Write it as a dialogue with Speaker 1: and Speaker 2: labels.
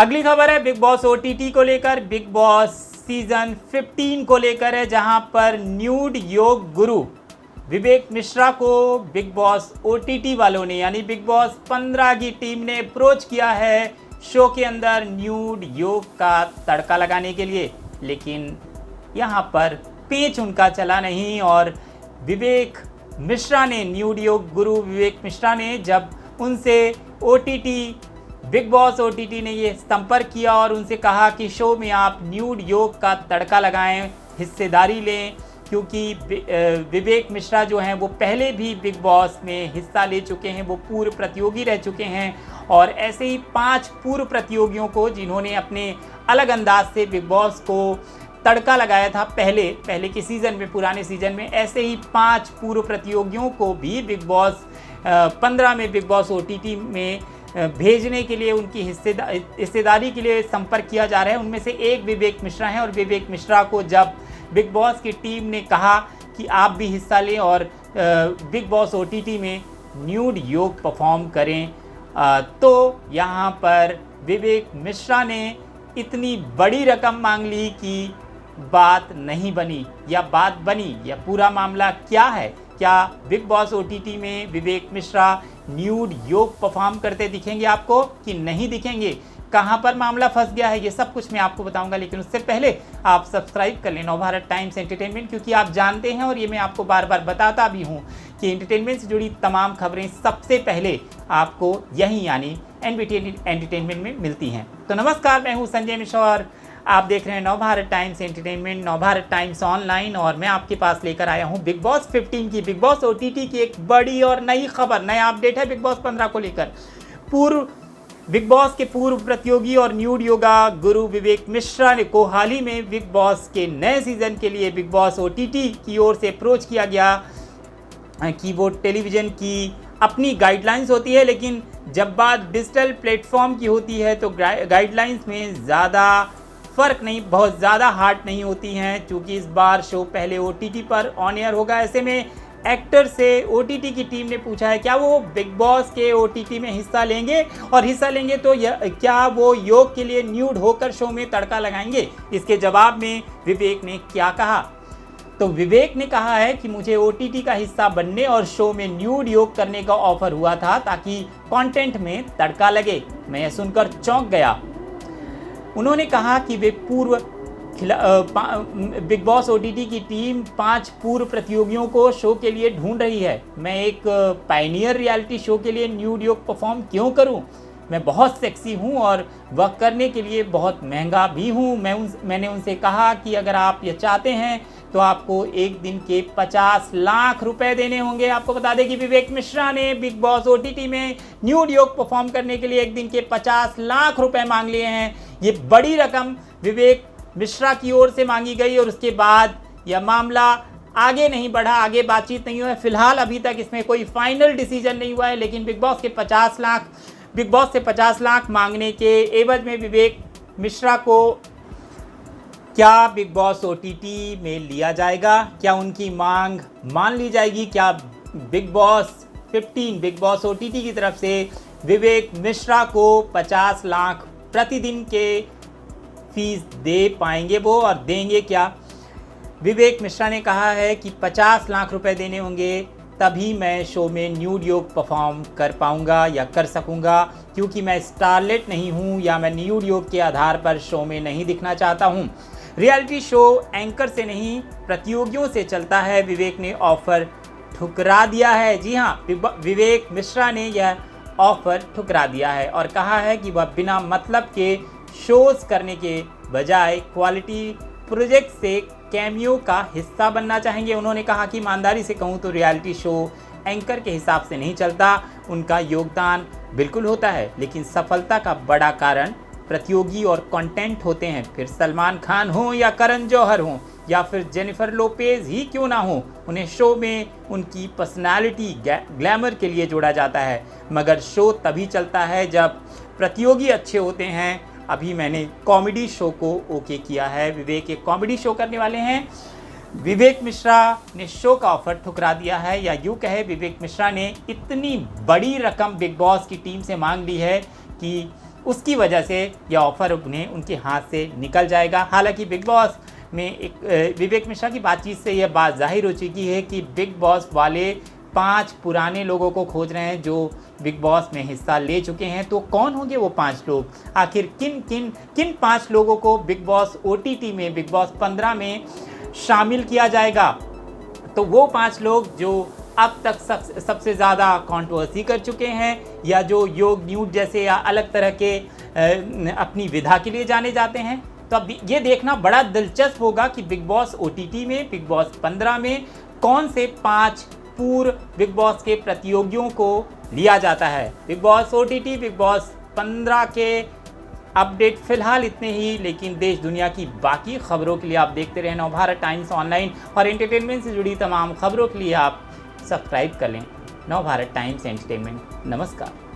Speaker 1: अगली खबर है बिग बॉस ओटीटी को लेकर। बिग बॉस सीजन 15 को लेकर है, जहां पर न्यूड योग गुरु विवेक मिश्रा को बिग बॉस ओटीटी वालों ने यानी बिग बॉस 15 की टीम ने अप्रोच किया है शो के अंदर न्यूड योग का तड़का लगाने के लिए। लेकिन यहां पर पेच उनका चला नहीं और विवेक मिश्रा ने, न्यूड योग गुरु विवेक मिश्रा ने जब उनसे ओटीटी बिग बॉस ओटीटी ने ये संपर्क किया और उनसे कहा कि शो में आप न्यूड योग का तड़का लगाएं, हिस्सेदारी लें, क्योंकि विवेक मिश्रा जो हैं वो पहले भी बिग बॉस में हिस्सा ले चुके हैं, वो पूर्व प्रतियोगी रह चुके हैं। और ऐसे ही 5 पूर्व प्रतियोगियों को जिन्होंने अपने अलग अंदाज से बिग बॉस को तड़का लगाया था पहले के सीज़न में, पुराने सीज़न में, ऐसे ही 5 पूर्व प्रतियोगियों को भी बिग बॉस 15 में बिग बॉस ओटीटी में भेजने के लिए, उनकी हिस्सेदारी के लिए संपर्क किया जा रहा है। उनमें से एक विवेक मिश्रा हैं और विवेक मिश्रा को जब बिग बॉस की टीम ने कहा कि आप भी हिस्सा लें और बिग बॉस ओटीटी में न्यूड योग परफॉर्म करें, तो यहाँ पर विवेक मिश्रा ने इतनी बड़ी रकम मांग ली कि बात नहीं बनी या बात बनी। या पूरा मामला क्या है? क्या बिग बॉस ओटीटी में विवेक मिश्रा न्यूड योग परफॉर्म करते दिखेंगे आपको कि नहीं दिखेंगे? कहां पर मामला फंस गया है, ये सब कुछ मैं आपको बताऊंगा। लेकिन उससे पहले आप सब्सक्राइब कर लें नवभारत टाइम्स एंटरटेनमेंट, क्योंकि आप जानते हैं और ये मैं आपको बार बार बताता भी हूं कि एंटरटेनमेंट से जुड़ी तमाम खबरें सबसे पहले आपको यहीं यानी एनबीटी एंटरटेनमेंट में मिलती हैं। तो नमस्कार, मैं हूं संजय मिश्रा और आप देख रहे हैं Navbharat times entertainment, Navbharat times online. और मैं आपके पास लेकर आया हूं बिग बॉस 15 की, बिग बॉस ओटीटी की एक बड़ी और नई खबर, नया अपडेट है बिग बॉस 15 को लेकर। बिग बॉस के पूर्व प्रतियोगी और न्यूड योगा गुरु विवेक मिश्रा ने को हाल ही में बिग बॉस के नए सीजन के लिए बिग बॉस ओटीटी की ओर से अप्रोच किया गया कि वो टेलीविज़न की अपनी गाइडलाइंस होती है, लेकिन जब बात डिजिटल प्लेटफॉर्म की होती है तो गाइडलाइंस में ज़्यादा फ़र्क नहीं, बहुत ज़्यादा हार्ड नहीं होती हैं। क्योंकि इस बार शो पहले ओटीटी पर ऑन एयर होगा, ऐसे में एक्टर से ओटीटी की टीम ने पूछा है क्या वो बिग बॉस के ओटीटी में हिस्सा लेंगे, और हिस्सा लेंगे तो क्या वो योग के लिए न्यूड होकर शो में तड़का लगाएंगे। इसके जवाब में विवेक ने क्या कहा? तो विवेक ने कहा है कि मुझे ओटीटी का हिस्सा बनने और शो में न्यूड योग करने का ऑफर हुआ था ताकि कंटेंट में तड़का लगे। मैं यह सुनकर चौंक गया। उन्होंने कहा कि वे बिग बॉस ओटीटी की टीम 5 पूर्व प्रतियोगियों को शो के लिए ढूंढ रही है। मैं एक पायनियर रियलिटी शो के लिए न्यूड योग परफॉर्म क्यों करूं? मैं बहुत सेक्सी हूं और वह करने के लिए बहुत महंगा भी हूं। मैंने उनसे कहा कि अगर आप ये चाहते हैं तो आपको एक दिन के 50 लाख रुपए देने होंगे। आपको बता दें कि विवेक मिश्रा ने बिग बॉस ओटीटी में न्यूड योग परफॉर्म करने के लिए एक दिन के 50 लाख रुपए मांग लिए हैं। ये बड़ी रकम विवेक मिश्रा की ओर से मांगी गई और उसके बाद यह मामला आगे नहीं बढ़ा, आगे बातचीत नहीं हुई है। फिलहाल अभी तक इसमें कोई फाइनल डिसीजन नहीं हुआ है। लेकिन बिग बॉस से 50 लाख मांगने के एवज में विवेक मिश्रा को क्या बिग बॉस ओटीटी में लिया जाएगा? क्या उनकी मांग मान ली जाएगी? क्या big boss 15 big boss OTT की तरफ से विवेक मिश्रा को 50 लाख प्रतिदिन के फीस दे पाएंगे वो, और देंगे क्या? विवेक मिश्रा ने कहा है कि 50 लाख रुपए देने होंगे तभी मैं शो में न्यूड योग परफॉर्म कर पाऊंगा या कर सकूंगा, क्योंकि मैं स्टारलेट नहीं हूं या मैं न्यूड योग के आधार पर शो में नहीं दिखना चाहता हूं। रियलिटी शो एंकर से नहीं प्रतियोगियों से चलता है। विवेक ने ऑफर ठुकरा दिया है। जी हाँ, विवेक मिश्रा ने यह ऑफर ठुकरा दिया है और कहा है कि वह बिना मतलब के शोज करने के बजाय क्वालिटी प्रोजेक्ट से कैमियो का हिस्सा बनना चाहेंगे। उन्होंने कहा कि ईमानदारी से कहूँ तो रियलिटी शो एंकर के हिसाब से नहीं चलता। उनका योगदान बिल्कुल होता है, लेकिन सफलता का बड़ा कारण प्रतियोगी और कंटेंट होते हैं। फिर सलमान खान हो या करण जौहर हो या फिर जेनिफर लोपेज ही क्यों ना हो, उन्हें शो में उनकी पर्सनालिटी ग्लैमर के लिए जोड़ा जाता है। मगर शो तभी चलता है जब प्रतियोगी अच्छे होते हैं। अभी मैंने कॉमेडी शो को ओके किया है। विवेक एक कॉमेडी शो करने वाले हैं। विवेक मिश्रा ने शो का ऑफर ठुकरा दिया है, या यूँ कहे विवेक मिश्रा ने इतनी बड़ी रकम बिग बॉस की टीम से मांग ली है कि उसकी वजह से यह ऑफ़र उन्हें उनके हाथ से निकल जाएगा। हालांकि बिग बॉस में एक विवेक मिश्रा की बातचीत से यह बात जाहिर हो चुकी है कि बिग बॉस वाले 5 पुराने लोगों को खोज रहे हैं जो बिग बॉस में हिस्सा ले चुके हैं। तो कौन होंगे वो 5 लोग? आखिर किन 5 लोगों को बिग बॉस OTT में बिग बॉस 15 में शामिल किया जाएगा? तो वो 5 लोग जो अब तक सबसे ज़्यादा कंट्रोवर्सी कर चुके हैं, या जो योग न्यूड जैसे या अलग तरह के अपनी विधा के लिए जाने जाते हैं। तो अब ये देखना बड़ा दिलचस्प होगा कि बिग बॉस OTT में बिग बॉस 15 में कौन से 5 पूर्व बिग बॉस के प्रतियोगियों को लिया जाता है। Big boss OTT big boss 15 के अपडेट फिलहाल इतने ही, लेकिन देश दुनिया की बाकी खबरों के लिए आप देखते रहें नवभारत टाइम्स ऑनलाइन, और एंटरटेनमेंट से जुड़ी तमाम खबरों के लिए आप सब्सक्राइब कर लें नवभारत टाइम्स एंटरटेनमेंट। नमस्कार।